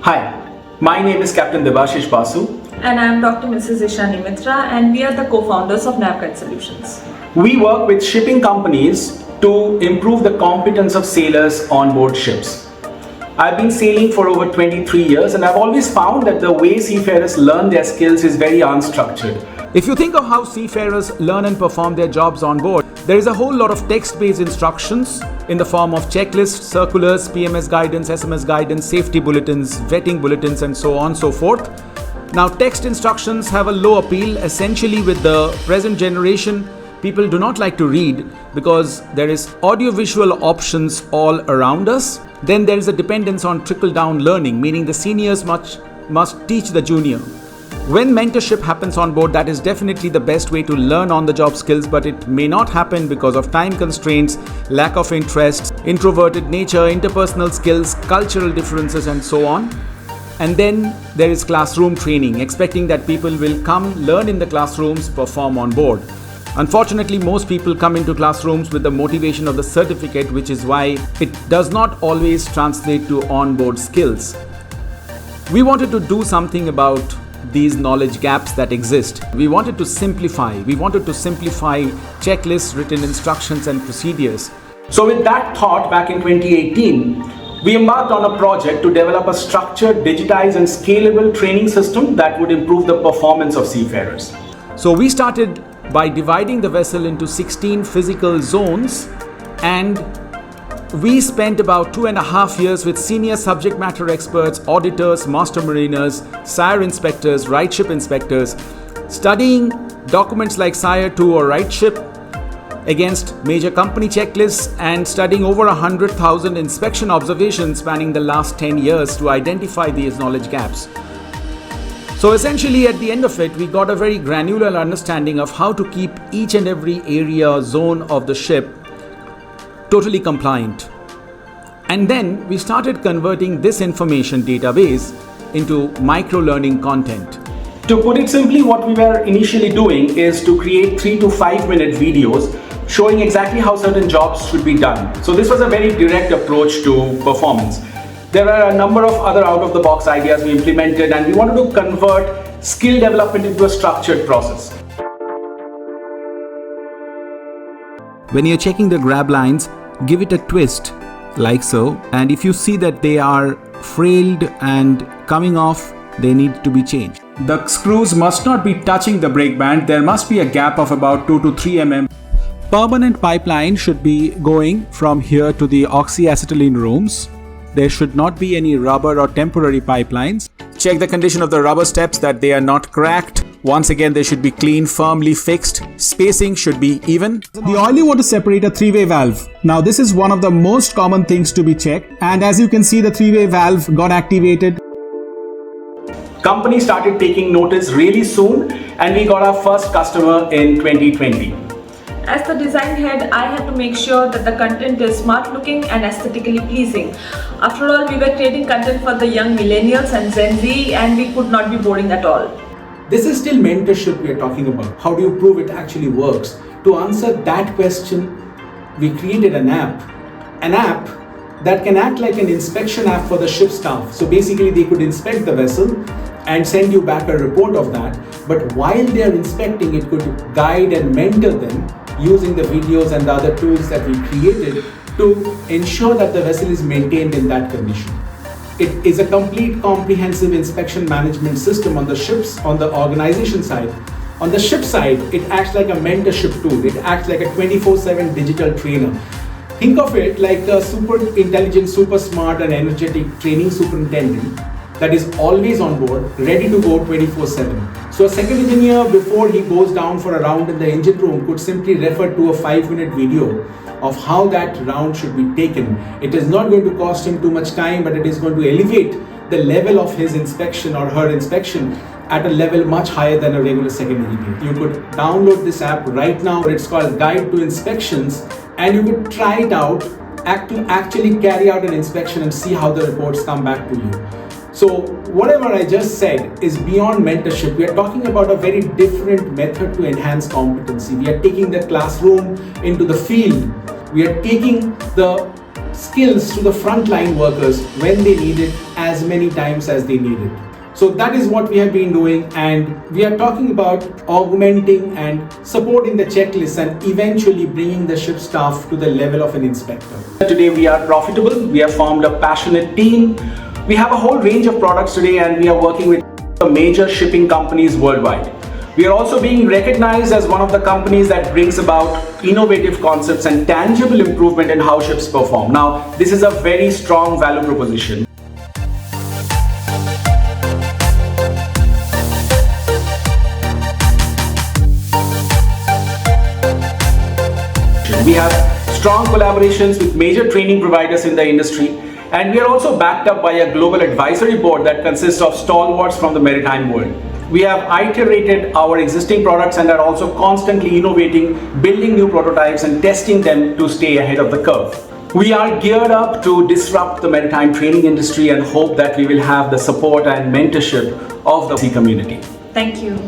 Hi, my name is Captain Debashish Basu. And I am Dr. Mrs. Ishani Mitra, and we are the co-founders of Navguide Solutions. We work with shipping companies to improve the competence of sailors on board ships. I've been sailing for over 23 years and I've always found that the way seafarers learn their skills is very unstructured. If you think of how seafarers learn and perform their jobs on board, there is a whole lot of text-based instructions in the form of checklists, circulars, PMS guidance, SMS guidance, safety bulletins, vetting bulletins, and so on and so forth. Now, text instructions have a low appeal. Essentially, with the present generation, people do not like to read because there is audio-visual options all around us. Then there is a dependence on trickle-down learning, meaning the seniors must teach the junior. When mentorship happens on board, that is definitely the best way to learn on-the-job skills, but it may not happen because of time constraints, lack of interest, introverted nature, interpersonal skills, cultural differences, and so on. And then there is classroom training, expecting that people will come, learn in the classrooms, perform on board. Unfortunately, most people come into classrooms with the motivation of the certificate, which is why it does not always translate to on-board skills. We wanted to do something about these knowledge gaps that exist. We wanted to simplify checklists, written instructions, and procedures. So with that thought, back in 2018, we embarked on a project to develop a structured, digitized, and scalable training system that would improve the performance of seafarers. So we started by dividing the vessel into 16 physical zones, and we spent about 2.5 years with senior subject matter experts, auditors, master mariners, SIRE inspectors, right ship inspectors, studying documents like SIRE 2 or right ship against major company checklists, and studying over 100,000 inspection observations spanning the last 10 years to identify these knowledge gaps. So essentially, at the end of it, we got a very granular understanding of how to keep each and every area, zone of the ship totally compliant. And then we started converting this information database into micro-learning content. To put it simply, what we were initially doing is to create 3 to 5 minute videos showing exactly how certain jobs should be done. So this was a very direct approach to performance. There are a number of other out-of-the-box ideas we implemented, and we wanted to convert skill development into a structured process. When you're checking the grab lines, give it a twist, like so, and if you see that they are frayed and coming off, they need to be changed. The screws must not be touching the brake band. There must be a gap of about 2 to 3 mm. Permanent pipeline should be going from here to the oxyacetylene rooms. There should not be any rubber or temporary pipelines. Check the condition of the rubber steps, that they are not cracked. Once again, they should be clean, firmly fixed. Spacing should be even. The oil you want to separate a three-way valve. Now this is one of the most common things to be checked. And as you can see, the three-way valve got activated. Company started taking notice really soon, and we got our first customer in 2020. As the design head, I had to make sure that the content is smart looking and aesthetically pleasing. After all, we were creating content for the young millennials and Gen Z, and we could not be boring at all. This is still mentorship we are talking about. How do you prove it actually works? To answer that question, we created an app that can act like an inspection app for the ship staff. So basically, they could inspect the vessel and send you back a report of that. But while they are inspecting, it could guide and mentor them using the videos and the other tools that we created to ensure that the vessel is maintained in that condition. It is a complete comprehensive inspection management system on the organization side. On the ship side, it acts like a mentorship tool. It acts like a 24/7 digital trainer. Think of it like a super intelligent, super smart and energetic training superintendent that is always on board, ready to go 24/7. So a second engineer, before he goes down for a round in the engine room, could simply refer to a 5-minute video of how that round should be taken. It is not going to cost him too much time, but it is going to elevate the level of his inspection or her inspection at a level much higher than a regular second engineer. You could download this app right now. It's called Guide to Inspections, and you could try it out, actually carry out an inspection and see how the reports come back to you. So whatever I just said is beyond mentorship. We are talking about a very different method to enhance competency. We are taking the classroom into the field. We are taking the skills to the frontline workers when they need it as many times as they need it. So that is what we have been doing, and we are talking about augmenting and supporting the checklists and eventually bringing the ship staff to the level of an inspector. Today we are profitable, we have formed a passionate team, we have a whole range of products today, and we are working with the major shipping companies worldwide. We are also being recognized as one of the companies that brings about innovative concepts and tangible improvement in how ships perform. Now, this is a very strong value proposition. We have strong collaborations with major training providers in the industry, and we are also backed up by a global advisory board that consists of stalwarts from the maritime world. We have iterated our existing products and are also constantly innovating, building new prototypes and testing them to stay ahead of the curve. We are geared up to disrupt the maritime training industry and hope that we will have the support and mentorship of the community. Thank you.